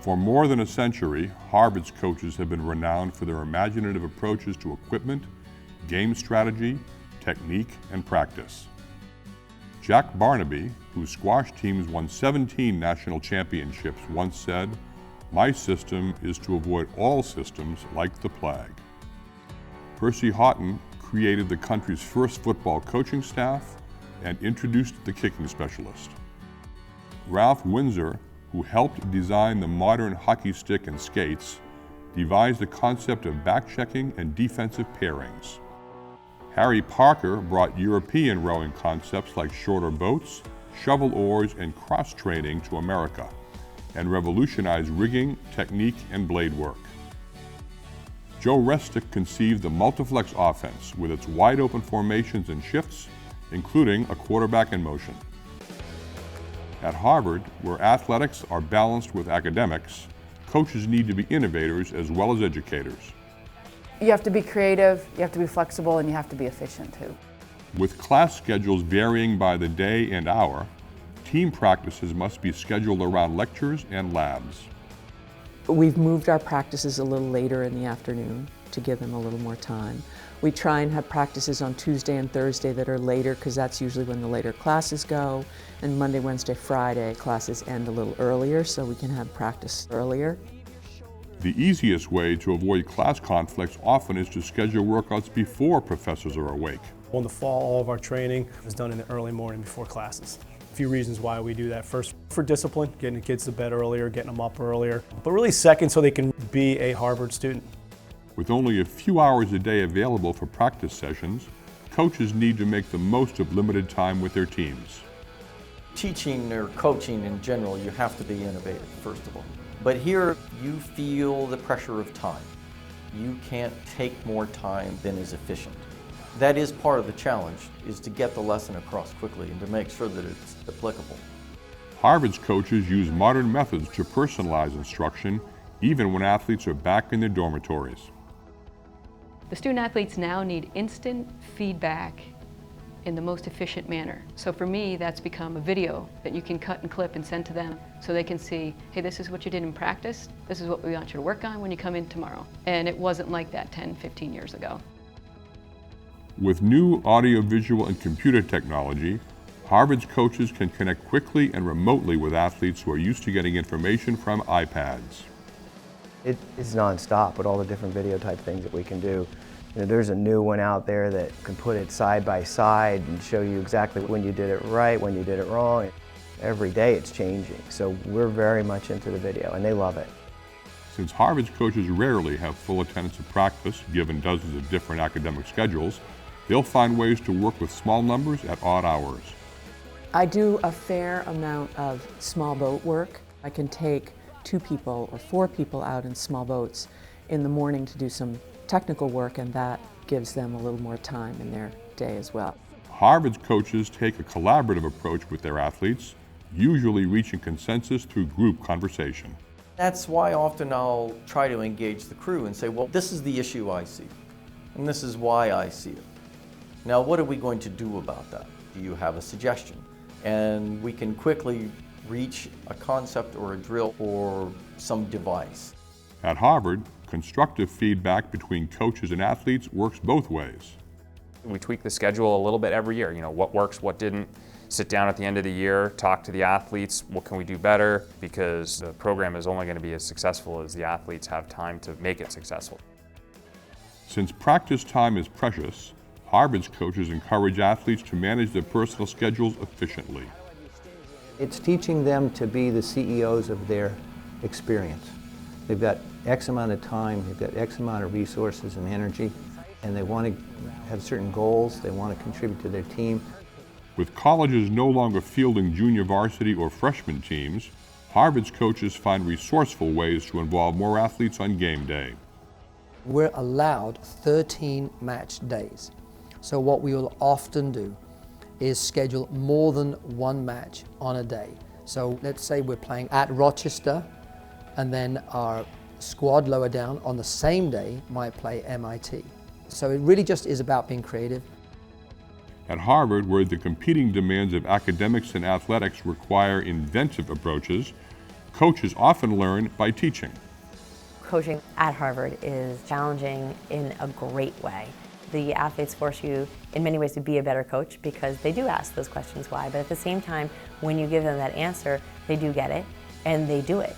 For more than a century, Harvard's coaches have been renowned for their imaginative approaches to equipment, game strategy, technique, and practice. Jack Barnaby, whose squash teams won 17 national championships, once said, "My system is to avoid all systems like the plague." Percy Houghton created the country's first football coaching staff and introduced the kicking specialist. Ralph Windsor, who helped design the modern hockey stick and skates, devised the concept of back-checking and defensive pairings. Harry Parker brought European rowing concepts like shorter boats, shovel oars, and cross-training to America, and revolutionized rigging, technique, and blade work. Joe Restick conceived the multiflex offense with its wide-open formations and shifts, including a quarterback in motion. At Harvard, where athletics are balanced with academics, coaches need to be innovators as well as educators. You have to be creative, you have to be flexible, and you have to be efficient too. With class schedules varying by the day and hour, team practices must be scheduled around lectures and labs. We've moved our practices a little later in the afternoon to give them a little more time. We try and have practices on Tuesday and Thursday that are later because that's usually when the later classes go. And Monday, Wednesday, Friday classes end a little earlier so we can have practice earlier. The easiest way to avoid class conflicts often is to schedule workouts before professors are awake. In the fall, all of our training is done in the early morning before classes. A few reasons why we do that. First, for discipline, getting the kids to bed earlier, getting them up earlier. But really second, so they can be a Harvard student. With only a few hours a day available for practice sessions, coaches need to make the most of limited time with their teams. Teaching or coaching in general, you have to be innovative, first of all. But here, you feel the pressure of time. You can't take more time than is efficient. That is part of the challenge, is to get the lesson across quickly and to make sure that it's applicable. Harvard's coaches use modern methods to personalize instruction, even when athletes are back in their dormitories. The student athletes now need instant feedback in the most efficient manner. So for me, that's become a video that you can cut and clip and send to them so they can see, hey, this is what you did in practice, this is what we want you to work on when you come in tomorrow. And it wasn't like that 10, 15 years ago. With new audiovisual and computer technology, Harvard's coaches can connect quickly and remotely with athletes who are used to getting information from iPads. It is nonstop with all the different video type things that we can do. You know, there's a new one out there that can put it side by side and show you exactly when you did it right, when you did it wrong. Every day it's changing, so we're very much into the video and they love it. Since Harvard's coaches rarely have full attendance at practice, given dozens of different academic schedules, they'll find ways to work with small numbers at odd hours. I do a fair amount of small boat work. I can take 2 people or 4 people out in small boats in the morning to do some technical work, and that gives them a little more time in their day as well. Harvard's coaches take a collaborative approach with their athletes, usually reaching consensus through group conversation. That's why often I'll try to engage the crew and say, well, this is the issue I see, and this is why I see it. Now, what are we going to do about that? Do you have a suggestion? And we can quickly reach a concept or a drill or some device. At Harvard, constructive feedback between coaches and athletes works both ways. We tweak the schedule a little bit every year. You know, what works, what didn't. Sit down at the end of the year, talk to the athletes, what can we do better? Because the program is only going to be as successful as the athletes have time to make it successful. Since practice time is precious, Harvard's coaches encourage athletes to manage their personal schedules efficiently. It's teaching them to be the CEOs of their experience. They've got X amount of time, they've got X amount of resources and energy, and they want to have certain goals, they want to contribute to their team. With colleges no longer fielding junior varsity or freshman teams, Harvard's coaches find resourceful ways to involve more athletes on game day. We're allowed 13 match days. So what we will often do is schedule more than one match on a day. So let's say we're playing at Rochester, and then our squad lower down on the same day might play MIT. So it really just is about being creative. At Harvard, where the competing demands of academics and athletics require inventive approaches, Coaches often learn by teaching. Coaching at Harvard is challenging in a great way. The athletes force you in many ways to be a better coach because they do ask those questions why, but at the same time, when you give them that answer, they do get it and they do it.